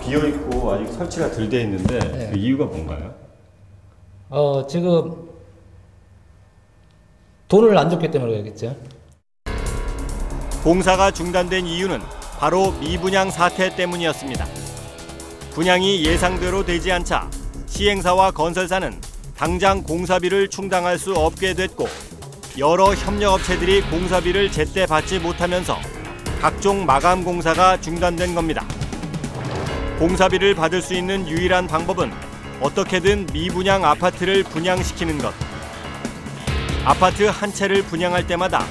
비어 있고 아직 설치가 덜 돼 있는데 네. 그 이유가 뭔가요? 지금 돈을 안 줬기 때문에 그러겠죠. 공사가 중단된 이유는 바로 미분양 사태 때문이었습니다. 분양이 예상대로 되지 않자 시행사와 건설사는 당장 공사비를 충당할 수 없게 됐고 여러 협력업체들이 공사비를 제때 받지 못하면서 각종 마감 공사가 중단된 겁니다. 공사비를 받을 수 있는 유일한 방법은 어떻게든 미분양 아파트를 분양시키는 것. 아파트 한 채를 분양할 때마다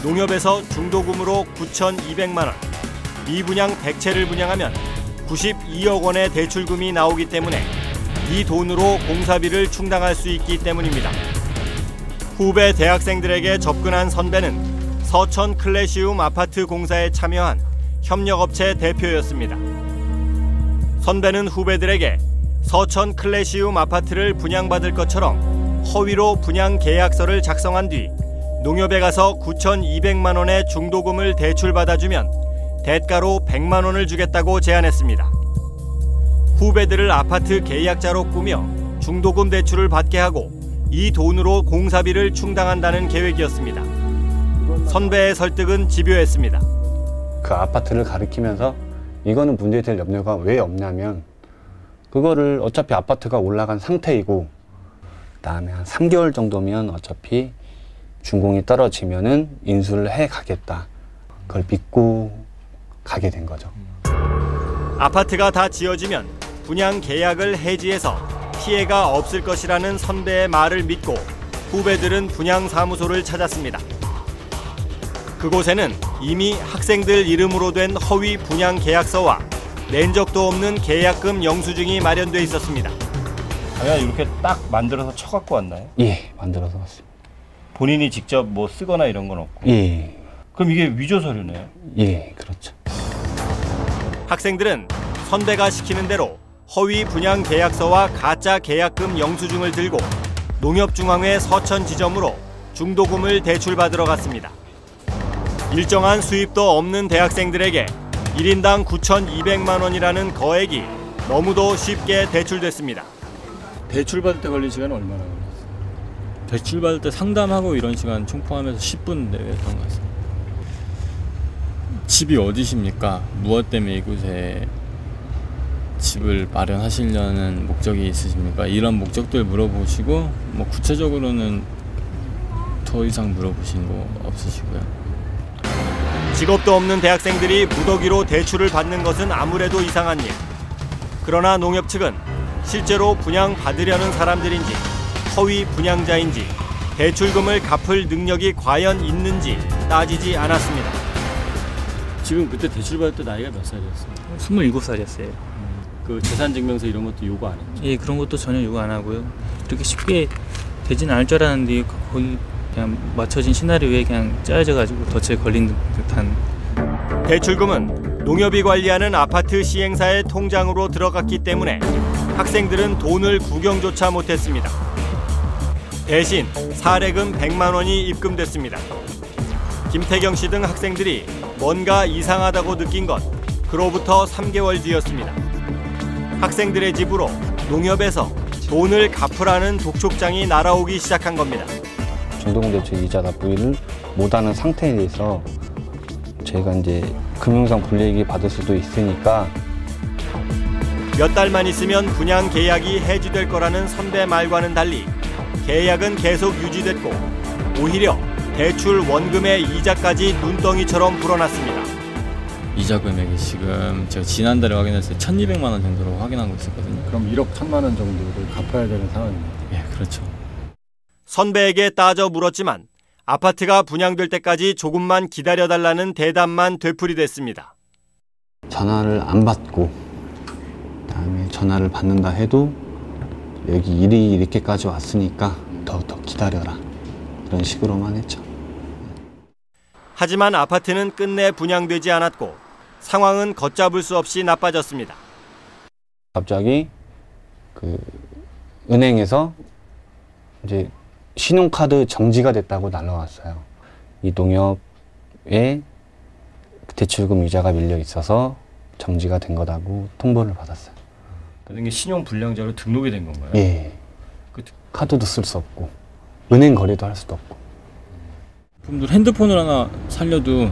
농협에서 중도금으로 9,200만 원, 미분양 100채를 분양하면 92억 원의 대출금이 나오기 때문에 이 돈으로 공사비를 충당할 수 있기 때문입니다. 후배 대학생들에게 접근한 선배는 서천 클래시움 아파트 공사에 참여한 협력업체 대표였습니다. 선배는 후배들에게 서천 클래시움 아파트를 분양받을 것처럼 허위로 분양 계약서를 작성한 뒤 농협에 가서 9,200만 원의 중도금을 대출받아주면 대가로 100만 원을 주겠다고 제안했습니다. 후배들을 아파트 계약자로 꾸며 중도금 대출을 받게 하고 이 돈으로 공사비를 충당한다는 계획이었습니다. 선배의 설득은 집요했습니다. 그 아파트를 가리키면서 이거는 문제될 염려가 왜 없냐면 그거를 어차피 아파트가 올라간 상태이고 그다음에 한 3개월 정도면 어차피 준공이 떨어지면은 인수를 해 가겠다. 그걸 믿고 가게 된 거죠. 아파트가 다 지어지면 분양 계약을 해지해서 피해가 없을 것이라는 선배의 말을 믿고 후배들은 분양사무소를 찾았습니다. 그곳에는 이미 학생들 이름으로 된 허위 분양 계약서와 낸 적도 없는 계약금 영수증이 마련돼 있었습니다. 그냥 이렇게 딱 만들어서 쳐갖고 왔나요? 예, 만들어서 왔습니다. 본인이 직접 뭐 쓰거나 이런 건 없고? 예. 그럼 이게 위조 서류네요? 예, 그렇죠. 학생들은 선배가 시키는 대로 허위 분양 계약서와 가짜 계약금 영수증을 들고 농협중앙회 서천 지점으로 중도금을 대출받으러 갔습니다. 일정한 수입도 없는 대학생들에게 1인당 9,200만 원이라는 거액이 너무도 쉽게 대출됐습니다. 대출받을 때 걸린 시간은 얼마나 걸렸어요? 대출받을 때 상담하고 이런 시간 총 포함해서 10분 내외였던 것 같습니다. 집이 어디십니까? 무엇 때문에 이곳에 집을 마련하시려는 목적이 있으십니까? 이런 목적들 물어보시고 뭐 구체적으로는 더 이상 물어보신 거 없으시고요. 직업도 없는 대학생들이 무더기로 대출을 받는 것은 아무래도 이상한 일. 그러나 농협 측은 실제로 분양받으려는 사람들인지 허위 분양자인지 대출금을 갚을 능력이 과연 있는지 따지지 않았습니다. 지금 그때 대출받을 때 나이가 몇 살이었어요? 27살이었어요. 그 재산증명서 이런 것도 요구 안 했죠? 예, 그런 것도 전혀 요구 안 하고요. 그렇게 쉽게 되진 않을 줄 알았는데 거의 그냥 맞춰진 시나리오에 그냥 짜여져가지고 덫에 걸린 듯한. 대출금은 농협이 관리하는 아파트 시행사의 통장으로 들어갔기 때문에 학생들은 돈을 구경조차 못했습니다. 대신 사례금 100만 원이 입금됐습니다. 김태경 씨 등 학생들이 뭔가 이상하다고 느낀 건 그로부터 3개월 뒤였습니다. 학생들의 집으로 농협에서 돈을 갚으라는 독촉장이 날아오기 시작한 겁니다. 중도금 대출 이자 납부를 못하는 상태에서 저희가 이제 금융상 불이익이 받을 수도 있으니까 몇 달만 있으면 분양 계약이 해지될 거라는 선배 말과는 달리 계약은 계속 유지됐고 오히려 대출 원금의 이자까지 눈덩이처럼 불어났습니다. 이자 금액이 지금 제가 지난달에 확인했을 때 1,200만 원 정도로 확인하고 있었거든요. 그럼 1억 1,000만 원 정도를 갚아야 되는 상황입니다. 예, 그렇죠. 선배에게 따져 물었지만 아파트가 분양될 때까지 조금만 기다려달라는 대답만 되풀이됐습니다. 전화를 안 받고 그다음에 전화를 받는다 해도 여기 일이 이렇게까지 왔으니까 더 기다려라 이런 식으로만 했죠. 하지만 아파트는 끝내 분양되지 않았고 상황은 걷잡을 수 없이 나빠졌습니다. 갑자기 그 은행에서 이제 신용카드 정지가 됐다고 날라왔어요. 이 농협에 대출금 이자가 밀려 있어서 정지가 된 거라고 통보를 받았어요. 그게 신용 불량자로 등록이 된 건가요? 예. 그- 카드도 쓸 수 없고 은행 거래도 할 수도 없고. 분들 핸드폰을 하나 살려도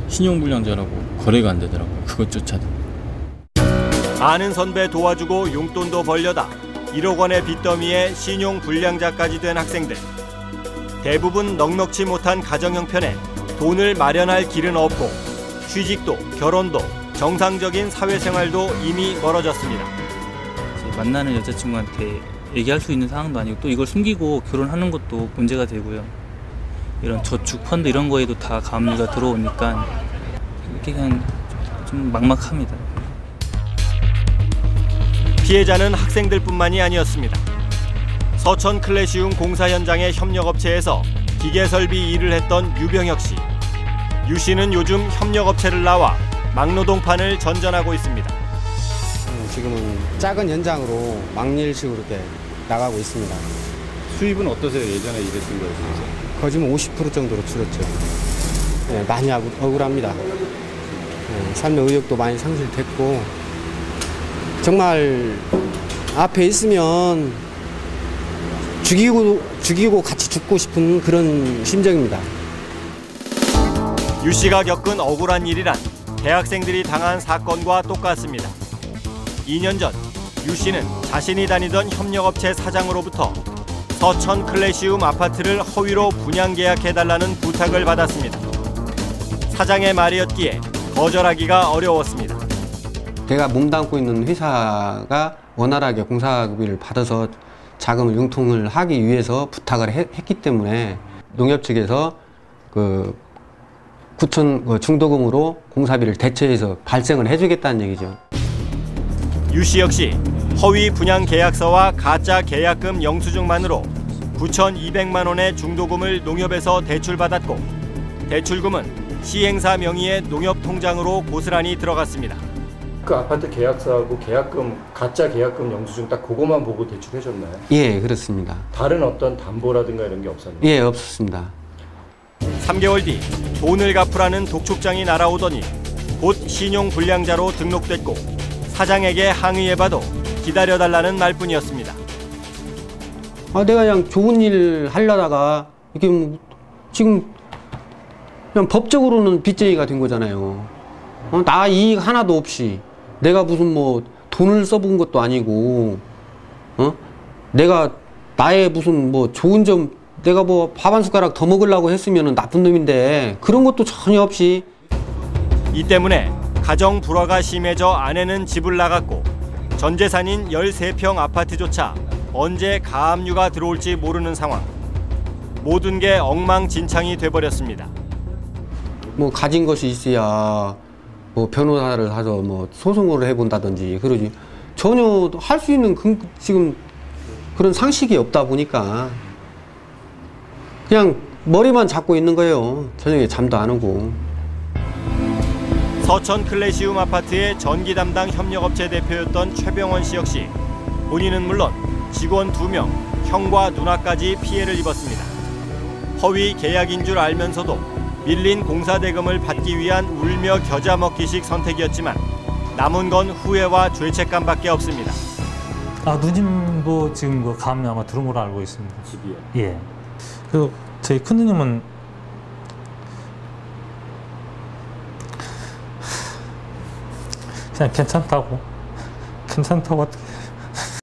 신용 불량자라고 거래가 안 되더라고요. 그것조차도. 아는 선배 도와주고 용돈도 벌려다 1억 원의 빚더미에 신용 불량자까지 된 학생들. 대부분 넉넉지 못한 가정 형편에 돈을 마련할 길은 없고 취직도 결혼도 정상적인 사회생활도 이미 멀어졌습니다. 이제 만나는 여자친구한테 얘기할 수 있는 상황도 아니고 또 이걸 숨기고 결혼하는 것도 문제가 되고요. 이런 저축 펀드 이런 거에도 다 가압류가 들어오니까 이렇게 그냥 좀 막막합니다. 피해자는 학생들뿐만이 아니었습니다. 서천 클래시움 공사 현장의 협력업체에서 기계설비 일을 했던 유병혁 씨. 유 씨는 요즘 협력업체를 나와 막노동판을 전전하고 있습니다. 지금은 작은 연장으로 막일식으로 이렇게 나가고 있습니다. 수입은 어떠세요? 예전에 일했던 거에 비해서? 거짓말 50% 정도로 줄었죠. 네, 많이 억울합니다. 네, 삶의 의욕도 많이 상실됐고 정말 앞에 있으면 죽이고 같이 죽고 싶은 그런 심정입니다. 유 씨가 겪은 억울한 일이란 대학생들이 당한 사건과 똑같습니다. 2년 전 유 씨는 자신이 다니던 협력업체 사장으로부터 서천 클래시움 아파트를 허위로 분양 계약해달라는 부탁을 받았습니다. 사장의 말이었기에 거절하기가 어려웠습니다. 제가 몸담고 있는 회사가 원활하게 공사비를 받아서 자금을 융통을 하기 위해서 부탁을 했기 때문에 농협 측에서 그 9천 중도금으로 공사비를 대체해서 발생을 해주겠다는 얘기죠. 유 씨 역시 허위 분양 계약서와 가짜 계약금 영수증만으로 9,200만 원의 중도금을 농협에서 대출받았고 대출금은 시행사 명의의 농협 통장으로 고스란히 들어갔습니다. 그 아파트 계약서하고 계약금, 가짜 계약금 영수증 딱 그거만 보고 대출하셨나요? 예, 그렇습니다. 다른 어떤 담보라든가 이런 게 없었나요? 예, 없었습니다. 3개월 뒤 돈을 갚으라는 독촉장이 날아오더니 곧 신용 불량자로 등록됐고 사장에게 항의해봐도 기다려달라는 말뿐이었습니다. 내가 그냥 좋은 일 하려다가 이게 뭐 지금 그냥 법적으로는 빚쟁이가 된 거잖아요. 나 이익 하나도 없이 내가 무슨 뭐 돈을 써본 것도 아니고 내가 나의 무슨 뭐 좋은 점 내가 뭐 밥 한 숟가락 더 먹으려고 했으면 나쁜 놈인데 그런 것도 전혀 없이. 이 때문에 가정 불화가 심해져 아내는 집을 나갔고 전 재산인 13평 아파트조차 언제 가압류가 들어올지 모르는 상황. 모든 게 엉망진창이 돼버렸습니다. 뭐 가진 것이 있어야 뭐 변호사를 사서 뭐 소송을 해본다든지 그러지 전혀 할 수 있는 지금 그런 상식이 없다 보니까 그냥 머리만 잡고 있는 거예요. 저녁에 잠도 안 오고. 서천 클래시움 아파트의 전기 담당 협력업체 대표였던 최병원 씨 역시 본인은 물론 직원 2명, 형과 누나까지 피해를 입었습니다. 허위 계약인 줄 알면서도 밀린 공사 대금을 받기 위한 울며 겨자 먹기식 선택이었지만 남은 건 후회와 죄책감밖에 없습니다. 누님도 지금 그 감이 아마 들은 걸로 알고 있습니다. 집이요? 예. 그리고 저희 큰 누님은 그냥 괜찮다고 어떻게